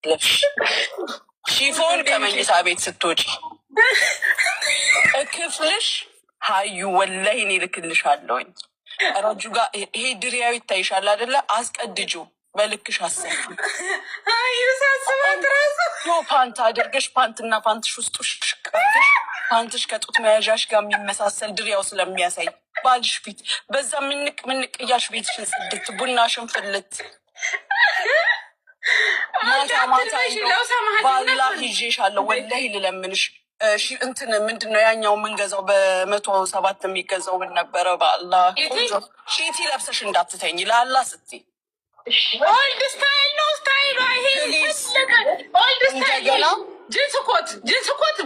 ለብሽ ሺፎን ከመኝታ ቤት ስትወጪ ክፍልሽ ሀዩ ወላሂ እኔ ልክልሻለሁኝ። ረጁ ጋር ይሄ ድሪያዊ ይታይሻል አይደለ? አስቀድጁ በልክሽ አሰብ ፓንት አድርገሽ ፓንትና ፓንትሽ ውስጡ ሽቀርገሽ ፓንትሽ ከጡት መያዣሽ ጋር የሚመሳሰል ድሪያው ስለሚያሳይ ባልሽ ፊት በዛ ምንቅ ምንቅ እያልሽ ቤትሽን ጽድት ቡናሽን ፍልት ማታ ማታ ባላ ይዤሻለሁ ወላሂ ልለምንሽ። እንትን ምንድነው ያኛው የምንገዛው በ107 የሚገዛው ምን ነበረ? በአላህ ሺቲ ለብሰሽ እንዳትተኝ ለአላህ ስትይ ኦልድ ስታይል ነው ስታይል ይሄ ኦልድ ስታይል ጂንስ ኮት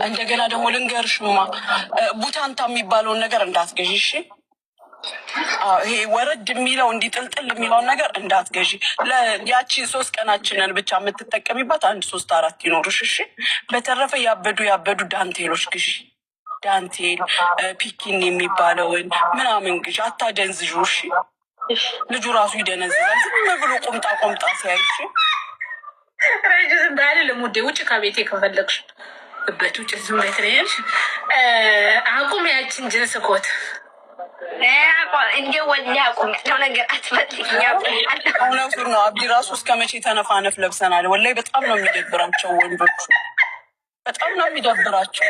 እንደገና ደግሞ ልንገርሽማ ቡታንታ የሚባለውን ነገር እንዳትገዢ እሺ። ይሄ ወረድ የሚለው እንዲጥልጥል የሚለውን ነገር እንዳትገዢ። ያቺ 3 ቀናችንን ብቻ የምትጠቀሚባት 1 3 4 ይኖርሽ እሺ። በተረፈ ያበዱ ዳንቴሎች ግዢ። ዳንቴል ፒኪን የሚባለውን ምናምን ግዢ። አታደንዝዡ እሺ። ልጁ ራሱ ይደነዝዛል ዝም ብሎ ቁምጣ ሲያይ እሺ። ረጅዝ እንዳለ ለሙዴ ውጭ ከቤቴ ከፈለግሽ እበት ውጭ ዝም ቤት ነሽ አቁም። ያችን ጅንስ ኮት እንደ ወላሂ አቁም ነው ነገር አትፈልግኛ። እውነቱን ነው። አብዲ ራሱ እስከ መቼ ተነፋነፍ ለብሰናል። ወላሂ በጣም ነው የሚደብራቸው ወንዶቹ፣ በጣም ነው የሚደብራቸው።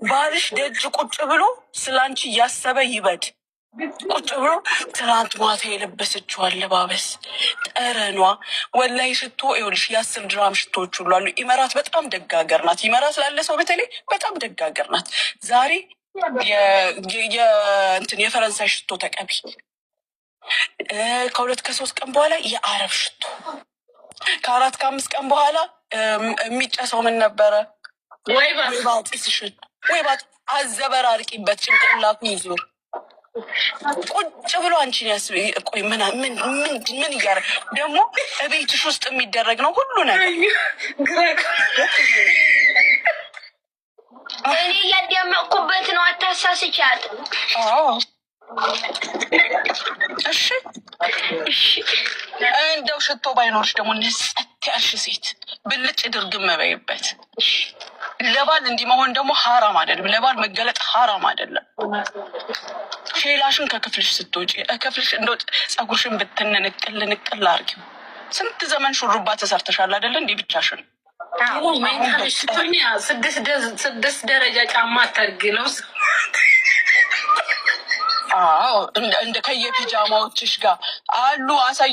ባልሽ ደጅ ቁጭ ብሎ ስላንቺ እያሰበ ይበድ። ቁጭ ብሎ ትናንት ማታ የለበሰችው አለባበስ ጠረኗ ወላሂ ሽቶ ይኸውልሽ 10 ድራም ሽቶዎች ሁሉ አሉ። ኢመራት በጣም ደጋገር ናት። ኢመራት ላለ ሰው በተለይ በጣም ደጋገር ናት። ዛሬ የፈረንሳይ ሽቶ ተቀቢ፣ ከ2 ከ3 ቀን በኋላ የአረብ ሽቶ፣ ከ4 ከ5 ቀን በኋላ የሚጨሰው ምን ነበረ? ወይባ ጢስሽን ወይባ አዘበራርቂበት ጭንቅላቱ ይዞር ቁጭ ብሎ አንቺን ያስብ። ቆይ ምን እያረ ደግሞ እቤትሽ ውስጥ የሚደረግ ነው ሁሉ ነገር። እኔ እያዳመጥኩበት ነው። አታሳስቻት። እሺ እንደው ሽቶ ባይኖርሽ ደግሞ ነጸት ያልሽ ሴት ብልጭ ድርግም መበይበት። ለባል እንዲህ መሆን ደግሞ ሀራም አይደለም። ለባል መገለጥ ሀራም አይደለም። ሼላሽን ከክፍልሽ ስትወጪ ከፍልሽ እንደው ጸጉርሽን ብትንንቅል አርጊው። ስንት ዘመን ሹሩባ ተሰርተሻል አይደለ? እንዲህ ብቻሽን ስትሆኛ 6 ደረጃ ጫማ አታርጊ ነው። እንደ ከየፒጃማዎችሽ ጋር አሉ አሳይ